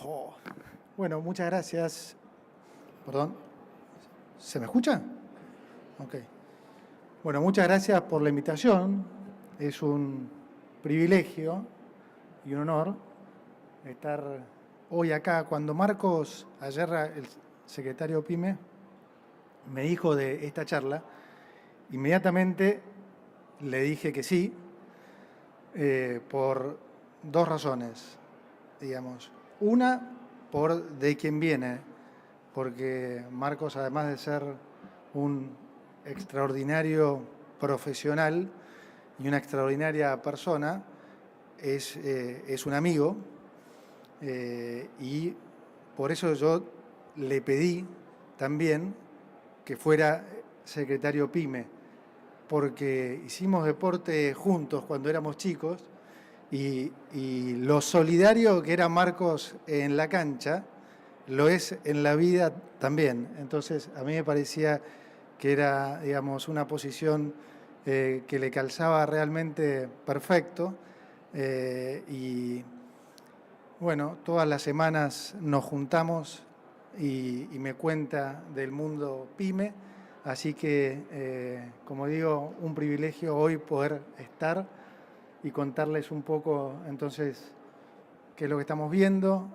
Oh, bueno, muchas gracias. Perdón, ¿se me escucha? Ok. Bueno, muchas gracias por la invitación. Es un privilegio y un honor estar hoy acá. Cuando Marcos, ayer el secretario PYME, me dijo de esta charla, inmediatamente le dije que sí, por dos razones, digamos. Una, por de quién viene, porque Marcos, además de ser un extraordinario profesional y una extraordinaria persona, es un amigo, y por eso yo le pedí también que fuera secretario PYME, porque hicimos deporte juntos cuando éramos chicos y lo solidario que era Marcos en la cancha lo es en la vida también. Entonces, a mí me parecía que era, digamos, una posición que le calzaba realmente perfecto. Y bueno, todas las semanas nos juntamos y me cuenta del mundo PYME. Así que, como digo, un privilegio hoy poder estar y contarles un poco entonces qué es lo que estamos viendo,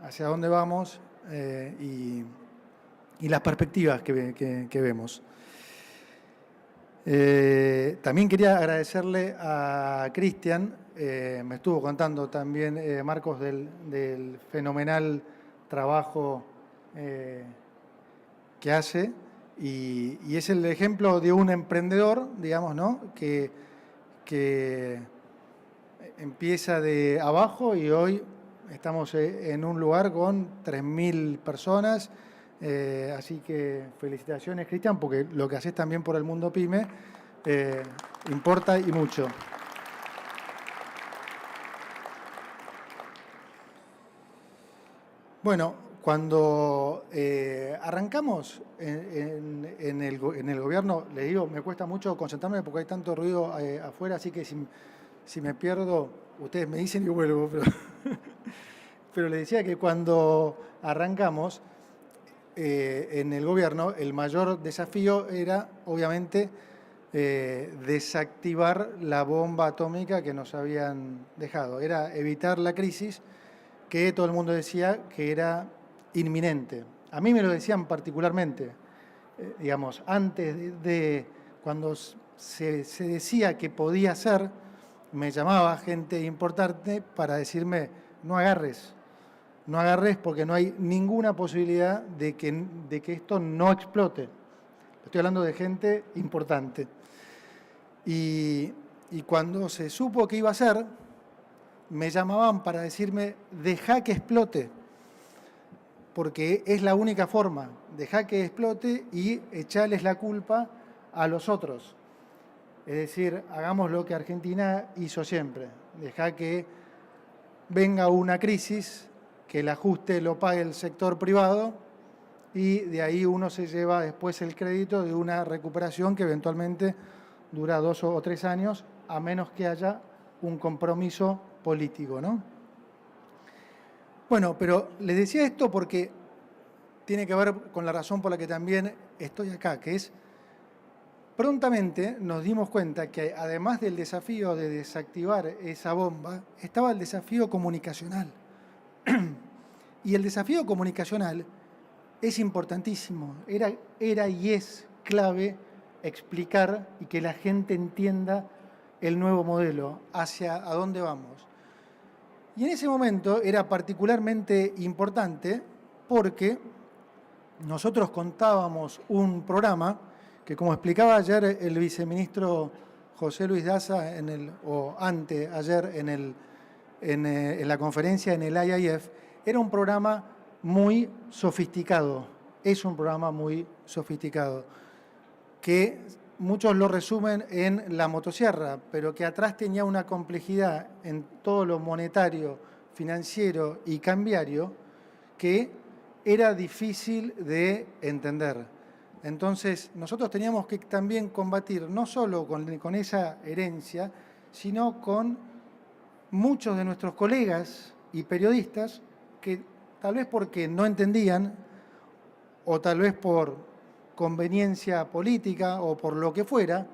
hacia dónde vamos y las perspectivas que vemos. También quería agradecerle a Cristian, me estuvo contando también Marcos del fenomenal trabajo que hace y es el ejemplo de un emprendedor, digamos, ¿no? Que empieza de abajo y hoy estamos en un lugar con 3.000 personas, así que felicitaciones, Cristian, porque lo que haces también por el mundo PYME importa y mucho. Bueno, cuando arrancamos en el gobierno, le digo, me cuesta mucho concentrarme porque hay tanto ruido afuera, así que si me pierdo, ustedes me dicen y vuelvo, pero le decía que cuando arrancamos en el gobierno, el mayor desafío era, obviamente, desactivar la bomba atómica que nos habían dejado. Era evitar la crisis que todo el mundo decía que era inminente. A mí me lo decían particularmente, digamos, antes de cuando se decía que podía ser, me llamaba gente importante para decirme, no agarres porque no hay ninguna posibilidad de que esto no explote. Estoy hablando de gente importante. Y cuando se supo que iba a ser, me llamaban para decirme, deja que explote, porque es la única forma, deja que explote y echarles la culpa a los otros. Es decir, hagamos lo que Argentina hizo siempre, deja que venga una crisis, que el ajuste lo pague el sector privado y de ahí uno se lleva después el crédito de una recuperación que eventualmente dura 2 o 3 años, a menos que haya un compromiso político, ¿no? Bueno, pero les decía esto porque tiene que ver con la razón por la que también estoy acá, que es prontamente nos dimos cuenta que además del desafío de desactivar esa bomba, estaba el desafío comunicacional. Y el desafío comunicacional es importantísimo, era y es clave explicar y que la gente entienda el nuevo modelo, hacia a dónde vamos. Y en ese momento era particularmente importante porque nosotros contábamos un programa que, como explicaba ayer el viceministro José Luis Daza, o anteayer en la conferencia en el IIF, era un programa muy sofisticado, es un programa muy sofisticado, que muchos lo resumen en la motosierra, pero que atrás tenía una complejidad en todo lo monetario, financiero y cambiario que era difícil de entender. Entonces, nosotros teníamos que también combatir no solo con esa herencia, sino con muchos de nuestros colegas y periodistas que tal vez porque no entendían, o tal vez por conveniencia política o por lo que fuera,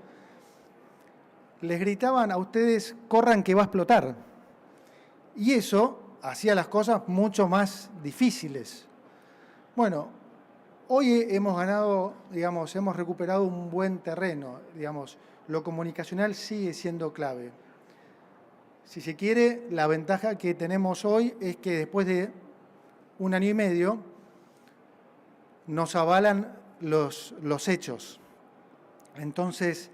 les gritaban a ustedes, corran que va a explotar. Y eso hacía las cosas mucho más difíciles. Bueno, hoy hemos ganado, digamos, hemos recuperado un buen terreno, digamos, lo comunicacional sigue siendo clave. Si se quiere, la ventaja que tenemos hoy es que después de 1 año y medio nos avalan los hechos. Entonces,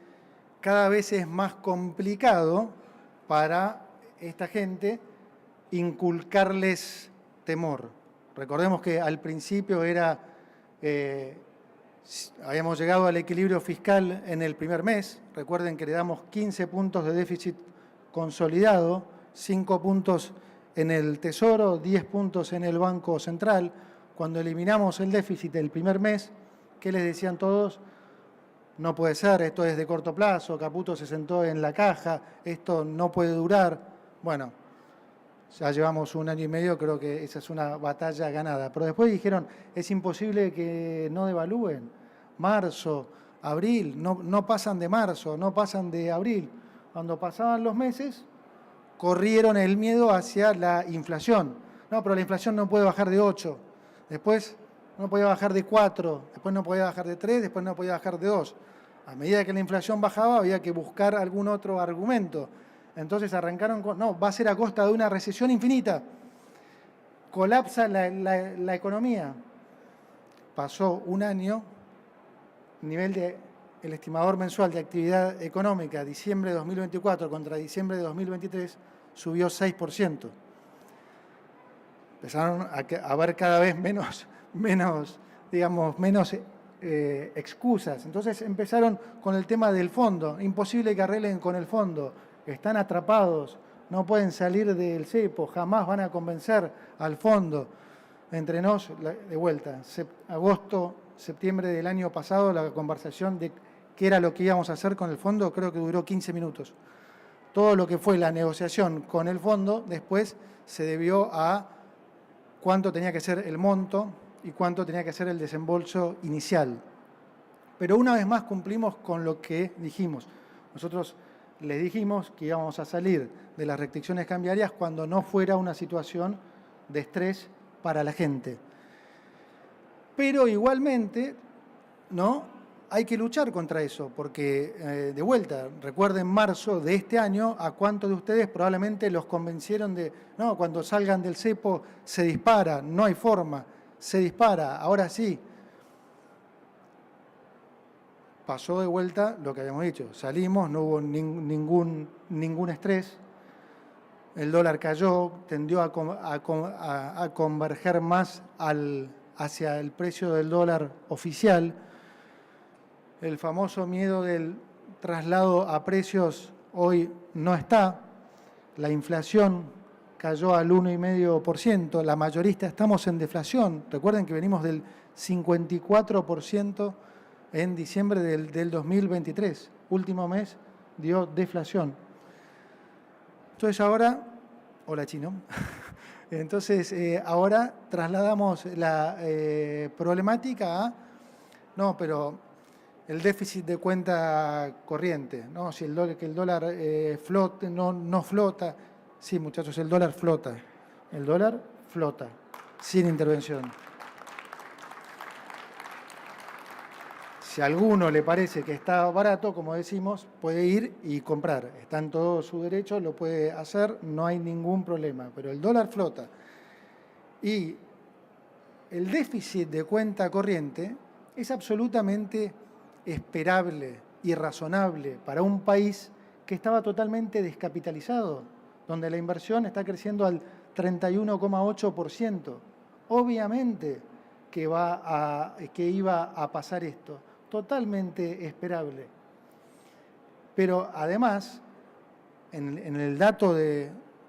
cada vez es más complicado para esta gente inculcarles temor. Recordemos que al principio habíamos llegado al equilibrio fiscal en el primer mes. Recuerden que le damos 15 puntos de déficit consolidado, 5 puntos en el Tesoro, 10 puntos en el Banco Central. Cuando eliminamos el déficit del primer mes, ¿qué les decían todos? No puede ser, esto es de corto plazo, Caputo se sentó en la caja, esto no puede durar. Bueno, ya llevamos 1 año y medio, creo que esa es una batalla ganada. Pero después dijeron, es imposible que no devalúen. Marzo, abril, no pasan de marzo, no pasan de abril. Cuando pasaban los meses, corrieron el miedo hacia la inflación. No, pero la inflación no puede bajar de 8. Después no podía bajar de 4, después no podía bajar de 3, después no podía bajar de 2. A medida que la inflación bajaba, había que buscar algún otro argumento. Entonces arrancaron con, no, va a ser a costa de una recesión infinita. Colapsa la economía. Pasó 1 año, nivel de el estimador mensual de actividad económica, diciembre de 2024 contra diciembre de 2023, subió 6%. Empezaron a haber cada vez menos excusas. Entonces empezaron con el tema del fondo. Imposible que arreglen con el fondo. Están atrapados, no pueden salir del cepo, jamás van a convencer al fondo. Entre nos, de vuelta, agosto, septiembre del año pasado, la conversación de qué era lo que íbamos a hacer con el fondo, creo que duró 15 minutos. Todo lo que fue la negociación con el fondo, después se debió a cuánto tenía que ser el monto y cuánto tenía que ser el desembolso inicial. Pero una vez más cumplimos con lo que dijimos. Nosotros les dijimos que íbamos a salir de las restricciones cambiarias cuando no fuera una situación de estrés para la gente. Pero igualmente, ¿no? Hay que luchar contra eso, porque de vuelta, recuerden marzo de este año, a cuántos de ustedes probablemente los convencieron de, no, cuando salgan del cepo se dispara, no hay forma, se dispara, ahora sí. Pasó de vuelta lo que habíamos dicho, salimos, no hubo ningún estrés, el dólar cayó, tendió a converger más hacia el precio del dólar oficial. El famoso miedo del traslado a precios hoy no está. La inflación cayó al 1,5%. La mayorista estamos en deflación. Recuerden que venimos del 54% en diciembre del 2023. Último mes dio deflación. Entonces ahora, hola chino. Entonces ahora trasladamos la problemática a, no, pero el déficit de cuenta corriente, ¿no? Si que el dólar flote, no flota. Sí, muchachos, el dólar flota. El dólar flota, sin intervención. Si a alguno le parece que está barato, como decimos, puede ir y comprar. Está en todo su derecho, lo puede hacer, no hay ningún problema. Pero el dólar flota. Y el déficit de cuenta corriente es absolutamente esperable y razonable para un país que estaba totalmente descapitalizado, donde la inversión está creciendo al 31,8%. Obviamente que iba a pasar esto, totalmente esperable. Pero además, en el dato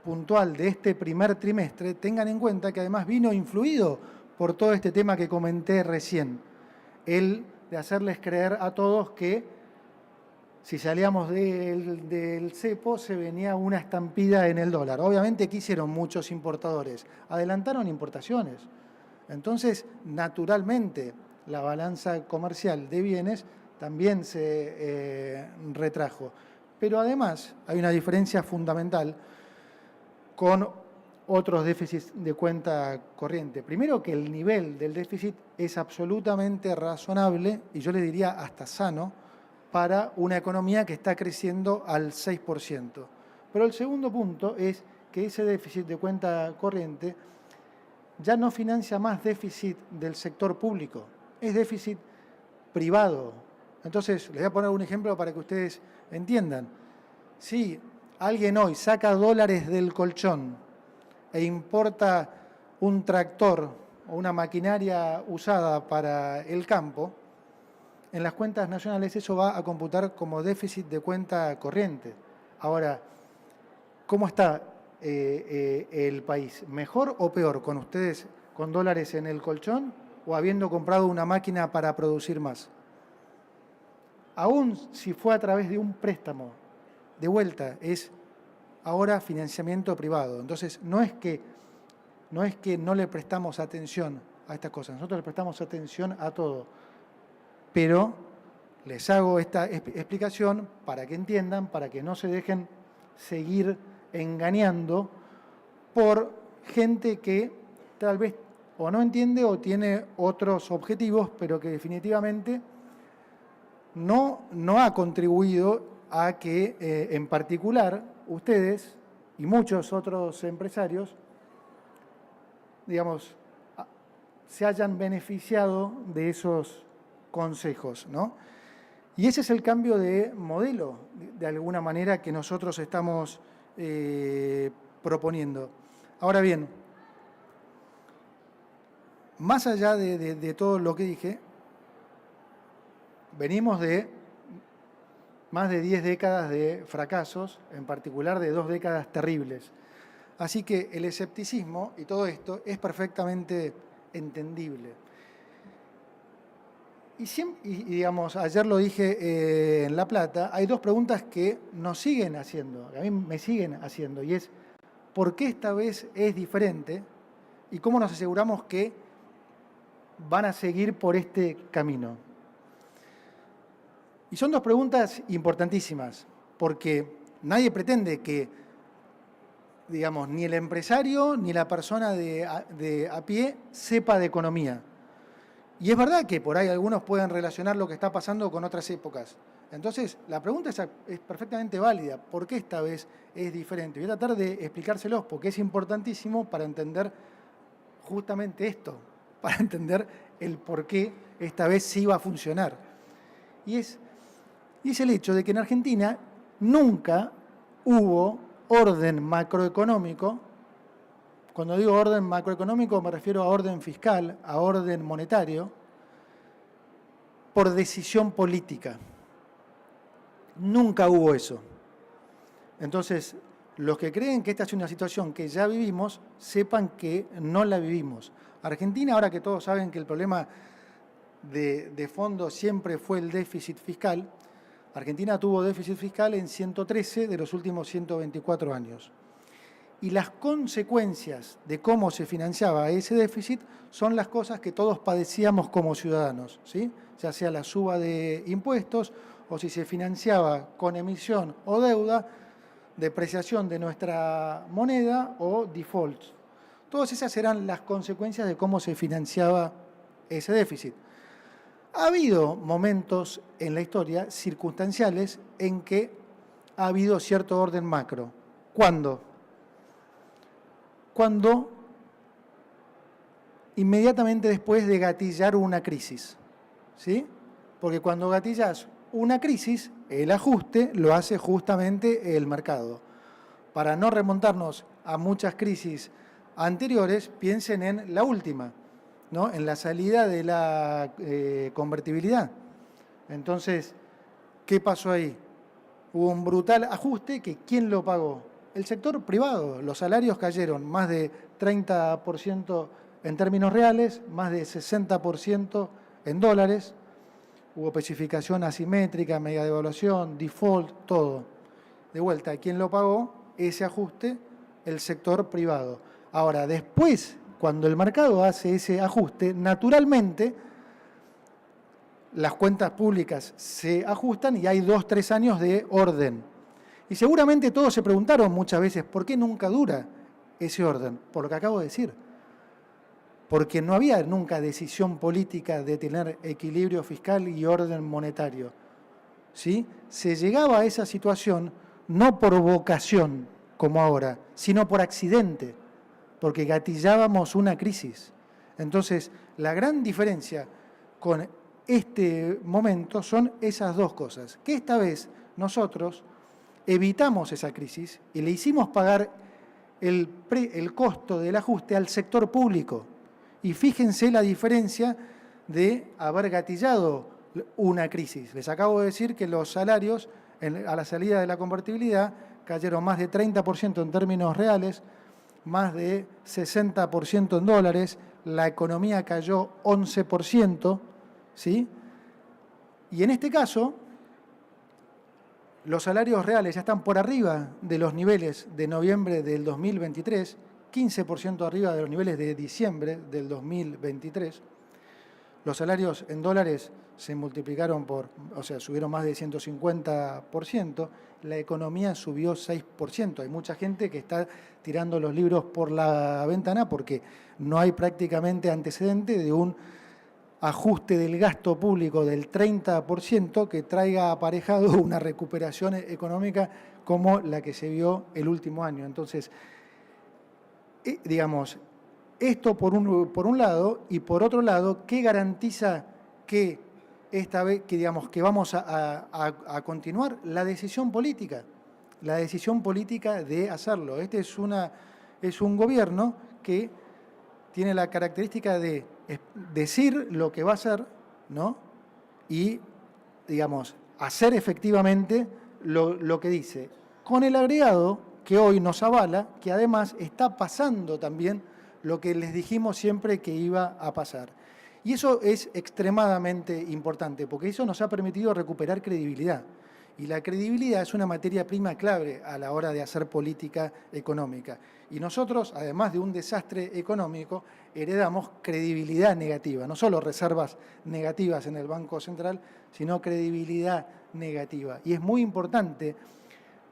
puntual de este primer trimestre, tengan en cuenta que además vino influido por todo este tema que comenté recién, el de hacerles creer a todos que si salíamos del cepo, se venía una estampida en el dólar. Obviamente, ¿qué hicieron muchos importadores? Adelantaron importaciones. Entonces, naturalmente, la balanza comercial de bienes también se retrajo. Pero además, hay una diferencia fundamental con otros déficits de cuenta corriente. Primero, que el nivel del déficit es absolutamente razonable, y yo le diría hasta sano, para una economía que está creciendo al 6%. Pero el segundo punto es que ese déficit de cuenta corriente ya no financia más déficit del sector público, es déficit privado. Entonces, les voy a poner un ejemplo para que ustedes entiendan. Si alguien hoy saca dólares del colchón e importa un tractor o una maquinaria usada para el campo, en las cuentas nacionales eso va a computar como déficit de cuenta corriente. Ahora, ¿cómo está el país? ¿Mejor o peor con ustedes con dólares en el colchón o habiendo comprado una máquina para producir más? Aún si fue a través de un préstamo, de vuelta, es ahora financiamiento privado. Entonces, no es que no le prestamos atención a estas cosas, nosotros le prestamos atención a todo. Pero les hago esta explicación para que entiendan, para que no se dejen seguir engañando por gente que tal vez o no entiende o tiene otros objetivos, pero que definitivamente no ha contribuido a que, en particular, ustedes y muchos otros empresarios, digamos, se hayan beneficiado de esos consejos, ¿no? Y ese es el cambio de modelo, de alguna manera, que nosotros estamos proponiendo. Ahora bien, más allá de todo lo que dije, venimos de más de 10 décadas de fracasos, en particular de 2 décadas terribles. Así que el escepticismo y todo esto es perfectamente entendible. Y digamos, ayer lo dije en La Plata, hay dos preguntas que nos siguen haciendo, que a mí me siguen haciendo, y es, ¿por qué esta vez es diferente? ¿Y cómo nos aseguramos que van a seguir por este camino? Y son dos preguntas importantísimas, porque nadie pretende que, digamos, ni el empresario ni la persona de a pie sepa de economía. Y es verdad que por ahí algunos pueden relacionar lo que está pasando con otras épocas. Entonces, la pregunta es perfectamente válida. ¿Por qué esta vez es diferente? Voy a tratar de explicárselos porque es importantísimo para entender justamente esto, para entender el por qué esta vez sí va a funcionar. Y es el hecho de que en Argentina nunca hubo orden macroeconómico. Cuando digo orden macroeconómico me refiero a orden fiscal, a orden monetario, por decisión política. Nunca hubo eso. Entonces, los que creen que esta es una situación que ya vivimos, sepan que no la vivimos. Argentina, ahora que todos saben que el problema de fondo siempre fue el déficit fiscal, Argentina tuvo déficit fiscal en 113 de los últimos 124 años. Y las consecuencias de cómo se financiaba ese déficit son las cosas que todos padecíamos como ciudadanos, ¿sí? Ya sea la suba de impuestos o si se financiaba con emisión o deuda, depreciación de nuestra moneda o defaults. Todas esas eran las consecuencias de cómo se financiaba ese déficit. Ha habido momentos en la historia circunstanciales en que ha habido cierto orden macro. ¿Cuándo? Cuando inmediatamente después de gatillar una crisis, ¿sí? Porque cuando gatillas una crisis, el ajuste lo hace justamente el mercado. Para no remontarnos a muchas crisis anteriores, piensen en la última, ¿no? En la salida de la convertibilidad. Entonces, ¿qué pasó ahí? Hubo un brutal ajuste que ¿quién lo pagó? El sector privado. Los salarios cayeron más de 30% en términos reales, más de 60% en dólares. hubo especificación asimétrica, media devaluación, default, todo. De vuelta, ¿quién lo pagó? Ese ajuste, el sector privado. Ahora, después, cuando el mercado hace ese ajuste, naturalmente las cuentas públicas se ajustan y hay 2, 3 años de orden. Y seguramente todos se preguntaron muchas veces, ¿por qué nunca dura ese orden? Por lo que acabo de decir. Porque no había nunca decisión política de tener equilibrio fiscal y orden monetario. ¿Sí? Se llegaba a esa situación no por vocación, como ahora, sino por accidente, porque gatillábamos una crisis. Entonces, la gran diferencia con este momento son esas dos cosas, que esta vez nosotros evitamos esa crisis y le hicimos pagar el costo del ajuste al sector público. Y fíjense la diferencia de haber gatillado una crisis. Les acabo de decir que los salarios a la salida de la convertibilidad cayeron más de 30% en términos reales, más de 60% en dólares, la economía cayó 11%, ¿sí? Y en este caso, los salarios reales ya están por arriba de los niveles de noviembre del 2023, 15% arriba de los niveles de diciembre del 2023. Los salarios en dólares se multiplicaron subieron más de 150%, la economía subió 6%. Hay mucha gente que está tirando los libros por la ventana porque no hay prácticamente antecedente de un ajuste del gasto público del 30% que traiga aparejado una recuperación económica como la que se vio el último año. Entonces, digamos, esto por un lado, y por otro lado, ¿qué garantiza que esta vez, que vamos a continuar? La decisión política de hacerlo. Este es un gobierno que tiene la característica de decir lo que va a hacer, ¿no? Y, digamos, hacer efectivamente lo que dice, con el agregado que hoy nos avala, que además está pasando también lo que les dijimos siempre que iba a pasar. Y eso es extremadamente importante, porque eso nos ha permitido recuperar credibilidad. Y la credibilidad es una materia prima clave a la hora de hacer política económica. Y nosotros, además de un desastre económico, heredamos credibilidad negativa, no solo reservas negativas en el Banco Central, sino credibilidad negativa. Y es muy importante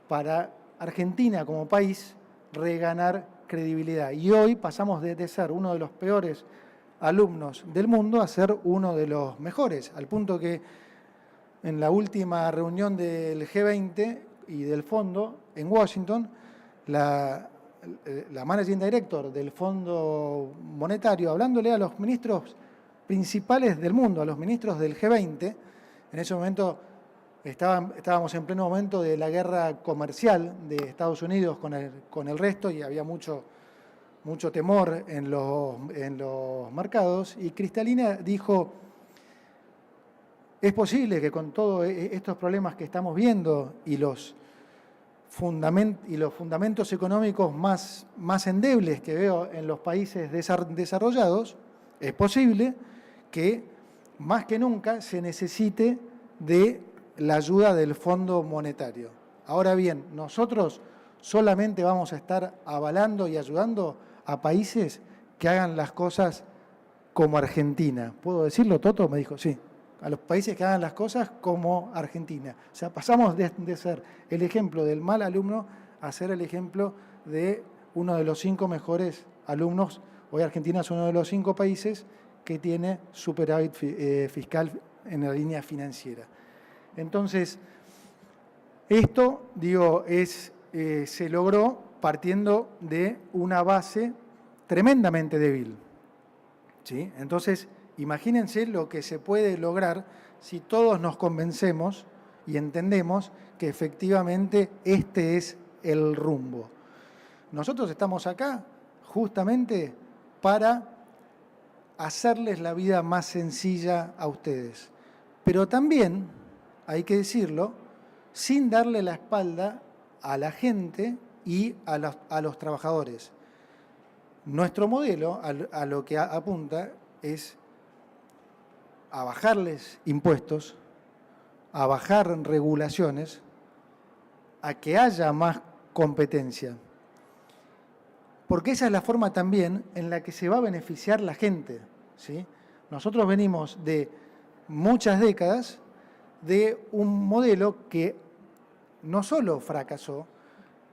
para Argentina como país reganar credibilidad. Y hoy pasamos de ser uno de los peores alumnos del mundo a ser uno de los mejores, al punto que en la última reunión del G20 y del fondo en Washington, la Managing Director del Fondo Monetario, hablándole a los ministros principales del mundo, a los ministros del G20, en ese momento estábamos en pleno momento de la guerra comercial de Estados Unidos con el resto y había mucho temor en los mercados, y Kristalina dijo: es posible que con todos estos problemas que estamos viendo y los fundamentos económicos más endebles que veo en los países desarrollados, es posible que más que nunca se necesite de la ayuda del Fondo Monetario. Ahora bien, nosotros solamente vamos a estar avalando y ayudando a países que hagan las cosas como Argentina. ¿Puedo decirlo, Toto? Me dijo, sí. A los países que hagan las cosas como Argentina. O sea, pasamos de ser el ejemplo del mal alumno a ser el ejemplo de uno de los 5 mejores alumnos. Hoy Argentina es uno de los 5 países que tiene superávit fiscal en la línea financiera. Entonces, esto, se logró partiendo de una base tremendamente débil, ¿sí? Entonces, imagínense lo que se puede lograr si todos nos convencemos y entendemos que efectivamente este es el rumbo. Nosotros estamos acá justamente para hacerles la vida más sencilla a ustedes, pero también, hay que decirlo, sin darle la espalda a la gente y a los trabajadores. Nuestro modelo a lo que apunta es a bajarles impuestos, a bajar regulaciones, a que haya más competencia. Porque esa es la forma también en la que se va a beneficiar la gente, ¿sí? Nosotros venimos de muchas décadas de un modelo que no solo fracasó,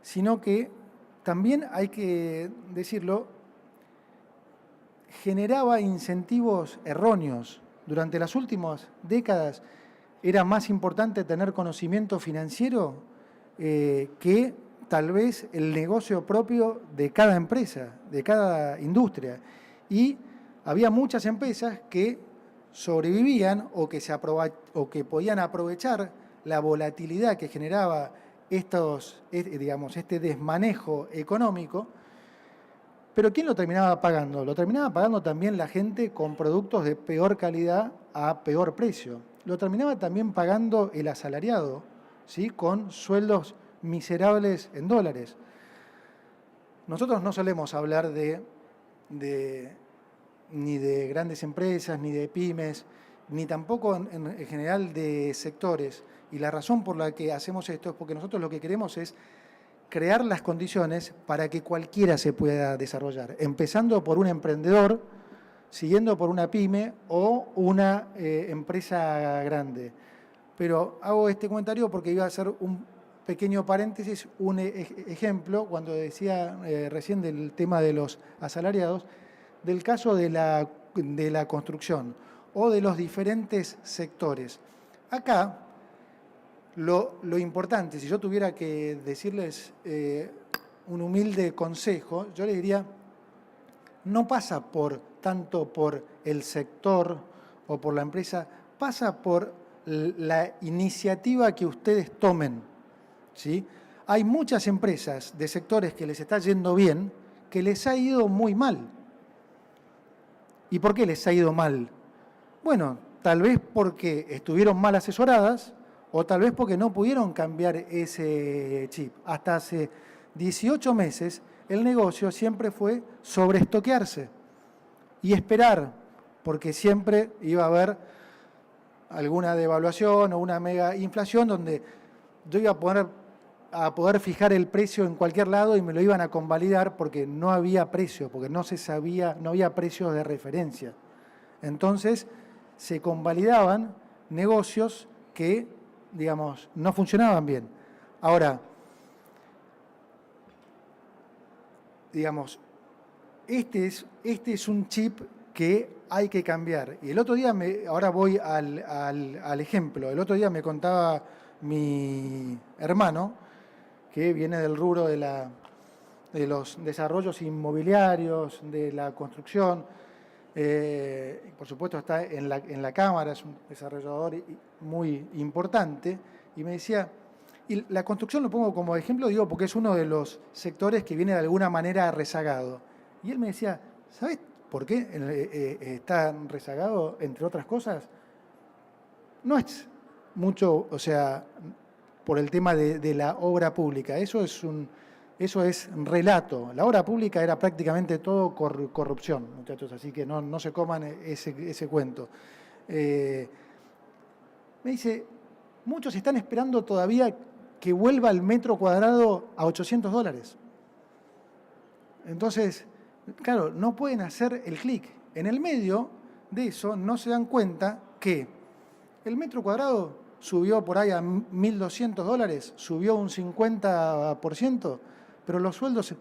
sino que también, hay que decirlo, generaba incentivos erróneos. Durante las últimas décadas era más importante tener conocimiento financiero que tal vez el negocio propio de cada empresa, de cada industria. Y había muchas empresas que sobrevivían o que podían aprovechar la volatilidad que generaba este desmanejo económico. Pero ¿quién lo terminaba pagando? Lo terminaba pagando también la gente con productos de peor calidad a peor precio. Lo terminaba también pagando el asalariado, ¿sí? Con sueldos miserables en dólares. Nosotros no solemos hablar ni de grandes empresas, ni de pymes, ni tampoco en general de sectores. Y la razón por la que hacemos esto es porque nosotros lo que queremos es crear las condiciones para que cualquiera se pueda desarrollar, empezando por un emprendedor, siguiendo por una pyme o una empresa grande. Pero hago este comentario porque iba a hacer un pequeño paréntesis, un ejemplo, cuando decía recién del tema de los asalariados, del caso de la construcción o de los diferentes sectores. Acá, lo importante, si yo tuviera que decirles un humilde consejo, yo les diría, no pasa tanto por el sector o por la empresa, pasa por la iniciativa que ustedes tomen, ¿sí? Hay muchas empresas de sectores que les está yendo bien, que les ha ido muy mal. ¿Y por qué les ha ido mal? Bueno, tal vez porque estuvieron mal asesoradas, o tal vez porque no pudieron cambiar ese chip. Hasta hace 18 meses el negocio siempre fue sobreestoquearse y esperar, porque siempre iba a haber alguna devaluación o una mega inflación donde yo iba a poder fijar el precio en cualquier lado y me lo iban a convalidar porque no había precio, porque no se sabía, no había precios de referencia. Entonces se convalidaban negocios que, digamos, no funcionaban bien. Ahora, digamos, este es un chip que hay que cambiar. Y el otro día, ahora voy al ejemplo, el otro día me contaba mi hermano, que viene del rubro de los desarrollos inmobiliarios, de la construcción, por supuesto está en la Cámara, es un desarrollador muy importante, y me decía, y la construcción lo pongo como ejemplo, digo, porque es uno de los sectores que viene de alguna manera rezagado. Y él me decía, ¿sabes por qué está rezagado, entre otras cosas? No es mucho, o sea, por el tema de la obra pública, eso es relato. La obra pública era prácticamente todo corrupción, muchachos, así que no se coman ese cuento. Me dice, muchos están esperando todavía que vuelva el metro cuadrado a $800. Entonces, claro, no pueden hacer el clic. En el medio de eso no se dan cuenta que el metro cuadrado subió por ahí a $1.200, subió un 50%, pero los sueldos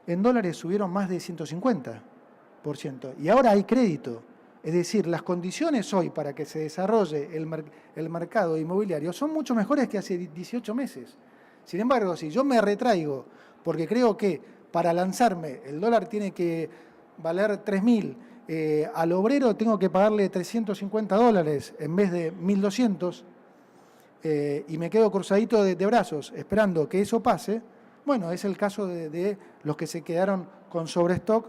en dólares subieron más de 150%. Y ahora hay crédito. Es decir, las condiciones hoy para que se desarrolle el mercado inmobiliario son mucho mejores que hace 18 meses. Sin embargo, si yo me retraigo porque creo que para lanzarme el dólar tiene que valer 3.000, al obrero tengo que pagarle $350 en vez de 1.200, y me quedo cruzadito de brazos esperando que eso pase, bueno, es el caso de los que se quedaron con sobrestock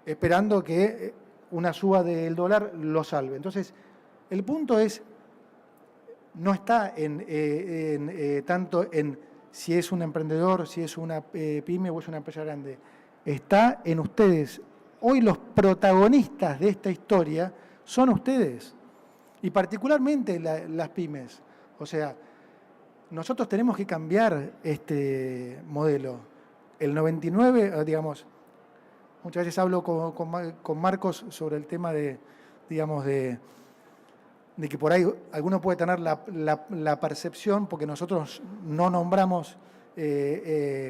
esperando que una suba del dólar lo salve. Entonces, el punto no está tanto en si es un emprendedor, si es una pyme o es una empresa grande. Está en ustedes. Hoy los protagonistas de esta historia son ustedes, y particularmente las pymes. O sea, nosotros tenemos que cambiar este modelo. El 99, digamos, muchas veces hablo con Marcos sobre el tema de, digamos, de que por ahí alguno puede tener la percepción, porque nosotros no nombramos,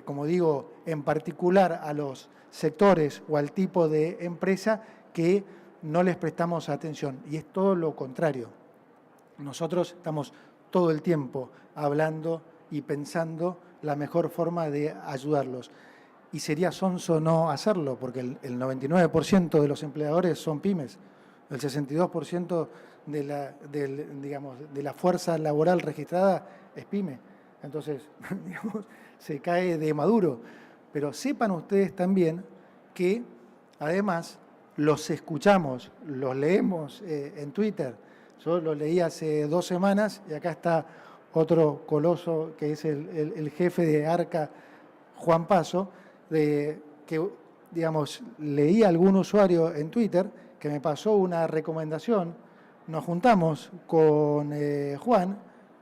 como digo, en particular a los sectores o al tipo de empresa que no les prestamos atención. Y es todo lo contrario. Nosotros estamos todo el tiempo hablando y pensando la mejor forma de ayudarlos. Y sería sonso no hacerlo, porque el 99% de los empleadores son pymes. El 62% de la fuerza laboral registrada es pyme. Entonces, digamos, se cae de maduro. Pero sepan ustedes también que, además, los escuchamos, los leemos en Twitter. Yo lo leí hace 2 semanas y acá está otro coloso que es el jefe de Arca, Juan Paso, que, digamos, leí a algún usuario en Twitter que me pasó una recomendación. Nos juntamos con Juan,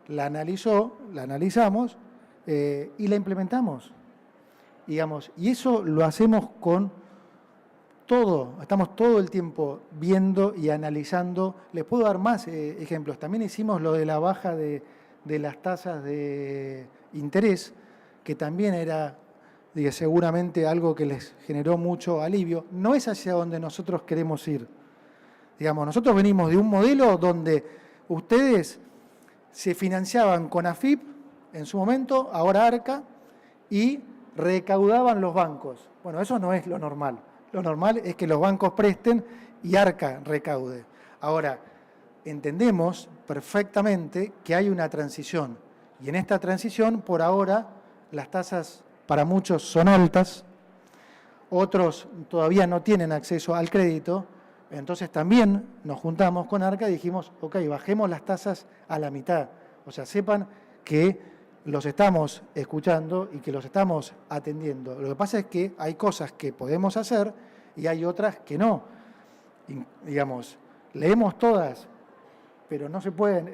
la analizamos y la implementamos. Digamos, y eso lo hacemos con todo, estamos todo el tiempo viendo y analizando. Les puedo dar más ejemplos. También hicimos lo de la baja de las tasas de interés, que también era seguramente algo que les generó mucho alivio. No es hacia donde nosotros queremos ir. Digamos, nosotros venimos de un modelo donde ustedes se financiaban con AFIP en su momento, ahora Arca, y recaudaban los bancos. Bueno, eso no es lo normal. Lo normal es que los bancos presten y Arca recaude. Ahora, entendemos perfectamente que hay una transición. Y en esta transición, por ahora, las tasas para muchos son altas, otros todavía no tienen acceso al crédito. Entonces también nos juntamos con Arca y dijimos, ok, bajemos las tasas a la mitad. O sea, sepan que los estamos escuchando y que los estamos atendiendo. Lo que pasa es que hay cosas que podemos hacer y hay otras que no. Y, digamos, leemos todas, pero no se pueden,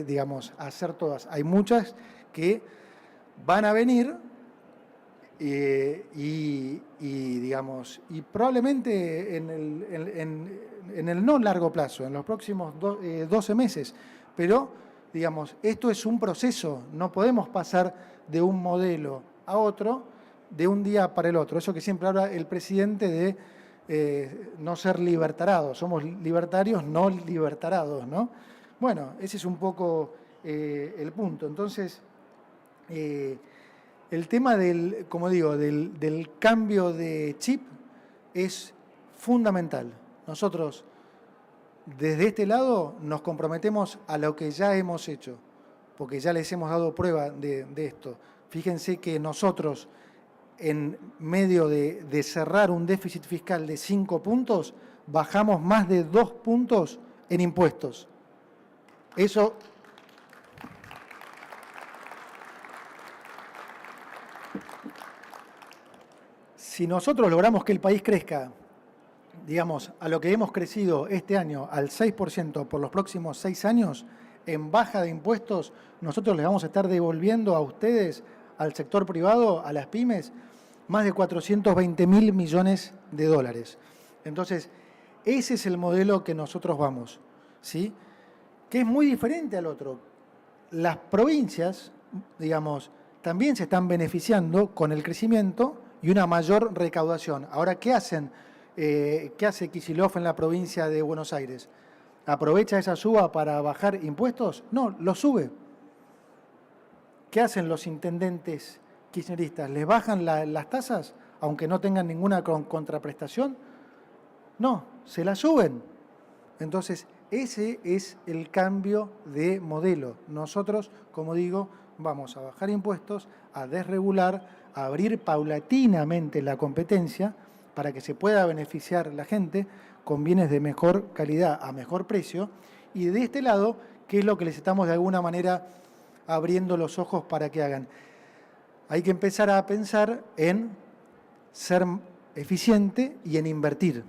digamos, hacer todas. Hay muchas que van a venir digamos, y probablemente en el no largo plazo, en los próximos 12 meses, pero, digamos, esto es un proceso, no podemos pasar de un modelo a otro de un día para el otro. Eso que siempre habla el presidente de no ser libertarados, somos libertarios, no libertarados, ¿no? Bueno, ese es un poco el punto. Entonces, el tema del, como digo, del cambio de chip es fundamental. Nosotros, desde este lado, nos comprometemos a lo que ya hemos hecho, porque ya les hemos dado prueba de esto. Fíjense que nosotros, en medio de cerrar un déficit fiscal de 5 puntos, bajamos más de 2 puntos en impuestos. Eso... Si nosotros logramos que el país crezca, digamos, a lo que hemos crecido este año, al 6% por los próximos 6 años, en baja de impuestos, nosotros les vamos a estar devolviendo a ustedes, al sector privado, a las pymes, más de 420.000 millones de dólares. Entonces, ese es el modelo que nosotros vamos, ¿sí? Que es muy diferente al otro. Las provincias, digamos, también se están beneficiando con el crecimiento y una mayor recaudación. Ahora, ¿qué hacen? ¿Qué hace Kicillof en la provincia de Buenos Aires? ¿Aprovecha esa suba para bajar impuestos? No, lo sube. ¿Qué hacen los intendentes kirchneristas? ¿Les bajan las tasas, aunque no tengan ninguna contraprestación? No, se las suben. Entonces, ese es el cambio de modelo. Nosotros, como digo, vamos a bajar impuestos, a desregular, a abrir paulatinamente la competencia para que se pueda beneficiar la gente con bienes de mejor calidad a mejor precio. Y de este lado, ¿qué es lo que les estamos de alguna manera abriendo los ojos para que hagan? Hay que empezar a pensar en ser eficiente y en invertir.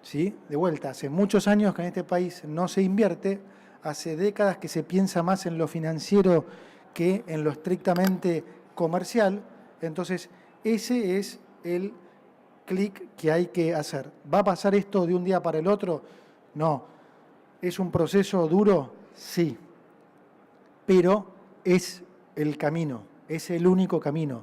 ¿sí? De vuelta, hace muchos años que en este país no se invierte, hace décadas que se piensa más en lo financiero que en lo estrictamente comercial. Entonces, ese es el clic que hay que hacer. ¿Va a pasar esto de un día para el otro? No. ¿Es un proceso duro? Sí. Pero es el camino, es el único camino.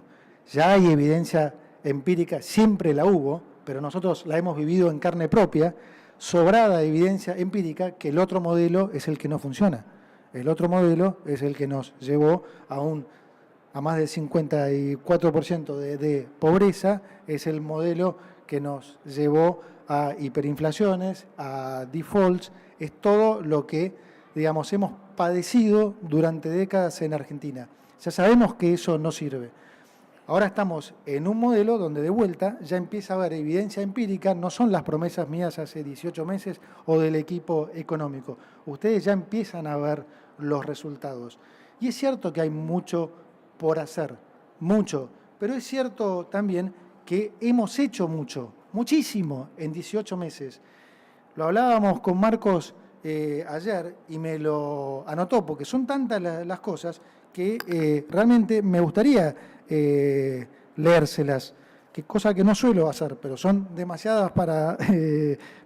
Ya hay evidencia empírica, siempre la hubo, pero nosotros la hemos vivido en carne propia, sobrada evidencia empírica que el otro modelo es el que no funciona. El otro modelo es el que nos llevó a más del 54% de pobreza, es el modelo que nos llevó a hiperinflaciones, a defaults, es todo lo que, digamos, hemos padecido durante décadas en Argentina. Ya sabemos que eso no sirve. Ahora estamos en un modelo donde de vuelta ya empieza a haber evidencia empírica, no son las promesas mías hace 18 meses o del equipo económico. Ustedes ya empiezan a ver los resultados. Y es cierto que hay mucho por hacer, mucho, pero es cierto también que hemos hecho mucho, muchísimo en 18 meses. Lo hablábamos con Marcos ayer y me lo anotó, porque son tantas las cosas que realmente me gustaría leérselas, que cosa que no suelo hacer, pero son demasiadas para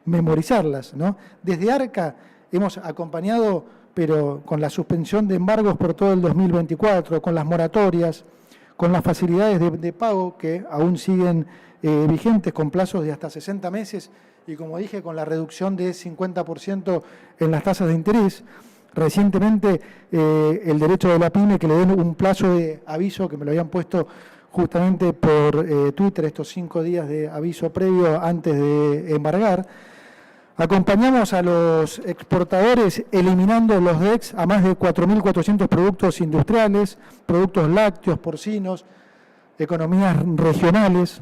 memorizarlas, ¿no? Desde Arca hemos acompañado, pero con la suspensión de embargos por todo el 2024, con las moratorias, con las facilidades de pago que aún siguen vigentes con plazos de hasta 60 meses y, como dije, con la reducción de 50% en las tasas de interés. Recientemente el derecho de la PYME que le den un plazo de aviso, que me lo habían puesto justamente por Twitter, estos 5 días de aviso previo antes de embargar. Acompañamos a los exportadores eliminando los DEX a más de 4.400 productos industriales, productos lácteos, porcinos, economías regionales.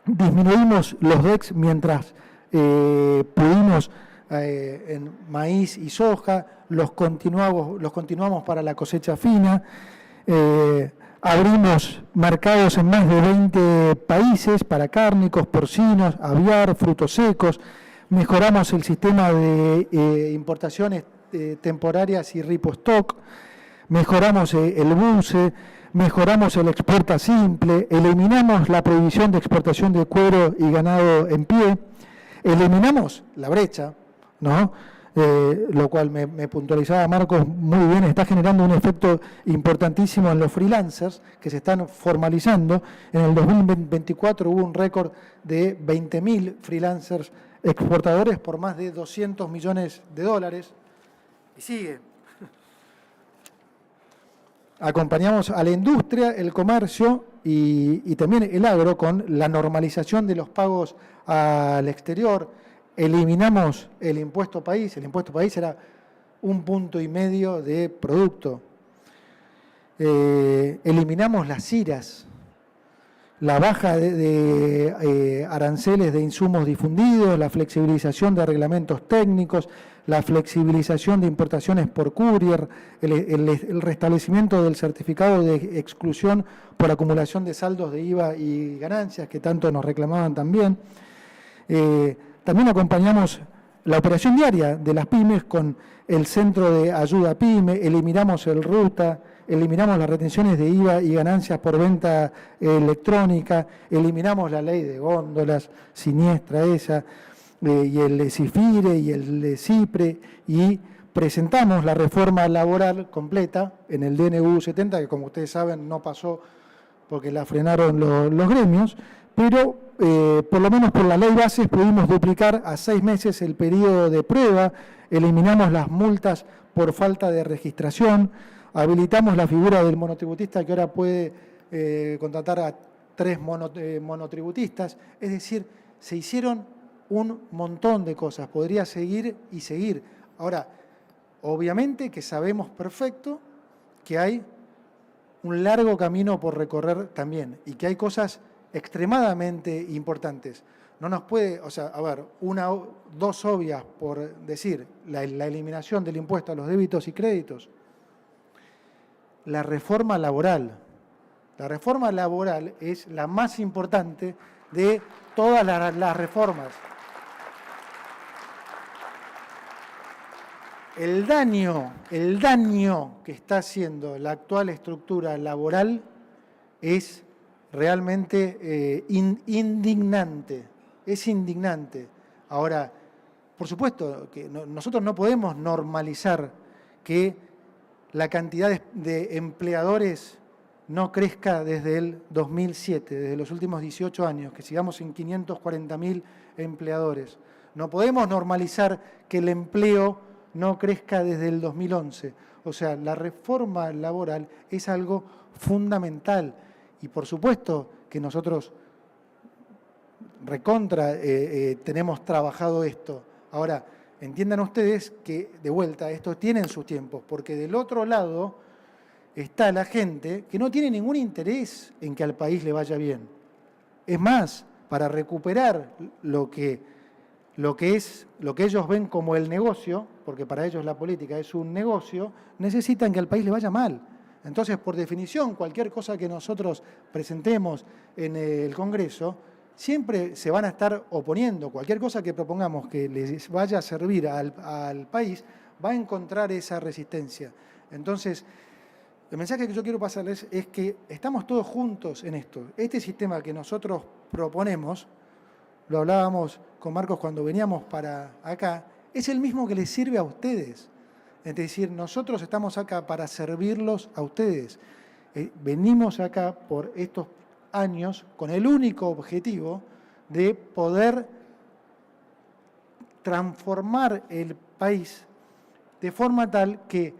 Disminuimos los DEX mientras pudimos en maíz y soja, los continuamos para la cosecha fina. Abrimos mercados en más de 20 países para cárnicos, porcinos, aviar, frutos secos. Mejoramos el sistema de importaciones temporarias y repostock. Mejoramos el buce. Mejoramos el exporta simple. Eliminamos la prohibición de exportación de cuero y ganado en pie. Eliminamos la brecha, ¿no? Lo cual me puntualizaba Marcos muy bien, está generando un efecto importantísimo en los freelancers que se están formalizando. En el 2024 hubo un récord de 20.000 freelancers exportadores por más de 200 millones de dólares. Y sigue. Acompañamos a la industria, el comercio y también el agro con la normalización de los pagos al exterior. Eliminamos el impuesto país. El impuesto país era 1,5 puntos de producto. Eliminamos las IRAs, la baja de aranceles de insumos difundidos, la flexibilización de reglamentos técnicos, la flexibilización de importaciones por courier, el restablecimiento del certificado de exclusión por acumulación de saldos de IVA y ganancias, que tanto nos reclamaban también. También acompañamos la operación diaria de las pymes con el centro de ayuda pyme, eliminamos el RUTA, eliminamos las retenciones de IVA y ganancias por venta electrónica, eliminamos la ley de góndolas siniestra esa, y el CIFIRE y el CIPRE, y presentamos la reforma laboral completa en el DNU 70, que como ustedes saben no pasó porque la frenaron los gremios, pero por lo menos por la ley bases pudimos duplicar a 6 meses el periodo de prueba, eliminamos las multas por falta de registración, habilitamos la figura del monotributista que ahora puede contratar a 3 monotributistas, es decir, se hicieron un montón de cosas, podría seguir y seguir. Ahora, obviamente que sabemos perfecto que hay un largo camino por recorrer también y que hay cosas extremadamente importantes. No nos puede, o sea, a ver, dos obvias por decir, la eliminación del impuesto a los débitos y créditos. La reforma laboral. La reforma laboral es la más importante de todas las reformas. el daño que está haciendo la actual estructura laboral es realmente indignante. Es indignante. Ahora, por supuesto que nosotros no podemos normalizar que la cantidad de empleadores no crezca desde el 2007, desde los últimos 18 años, que sigamos en 540.000 empleadores. No podemos normalizar que el empleo no crezca desde el 2011. O sea, la reforma laboral es algo fundamental. Y por supuesto que nosotros tenemos trabajado esto. Ahora, entiendan ustedes que, de vuelta, esto tiene sus tiempos, porque del otro lado está la gente que no tiene ningún interés en que al país le vaya bien. Es más, para recuperar lo que ellos ven como el negocio, porque para ellos la política es un negocio, necesitan que al país le vaya mal. Entonces, por definición, cualquier cosa que nosotros presentemos en el Congreso, siempre se van a estar oponiendo. Cualquier cosa que propongamos que les vaya a servir al país, va a encontrar esa resistencia. Entonces, el mensaje que yo quiero pasarles es que estamos todos juntos en esto. Este sistema que nosotros proponemos, lo hablábamos con Marcos cuando veníamos para acá, es el mismo que les sirve a ustedes. Es decir, nosotros estamos acá para servirlos a ustedes. Venimos acá por estos años con el único objetivo de poder transformar el país de forma tal que,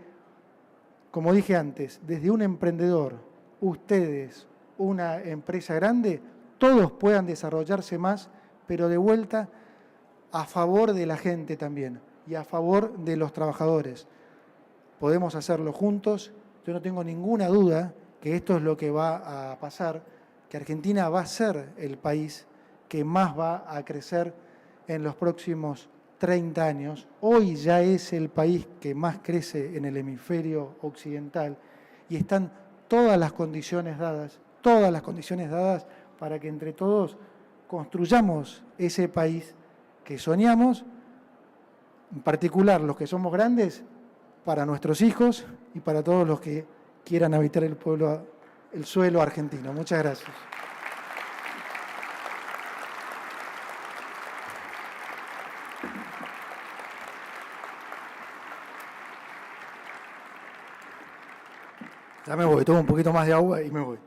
como dije antes, desde un emprendedor, ustedes, una empresa grande, todos puedan desarrollarse más, pero de vuelta a favor de la gente también y a favor de los trabajadores. Podemos hacerlo juntos. Yo no tengo ninguna duda que esto es lo que va a pasar, que Argentina va a ser el país que más va a crecer en los próximos 30 años. Hoy ya es el país que más crece en el hemisferio occidental y están todas las condiciones dadas para que entre todos construyamos ese país que soñamos, en particular los que somos grandes, para nuestros hijos y para todos los que quieran habitar el suelo argentino. Muchas gracias. Ya me voy, tomo un poquito más de agua y me voy.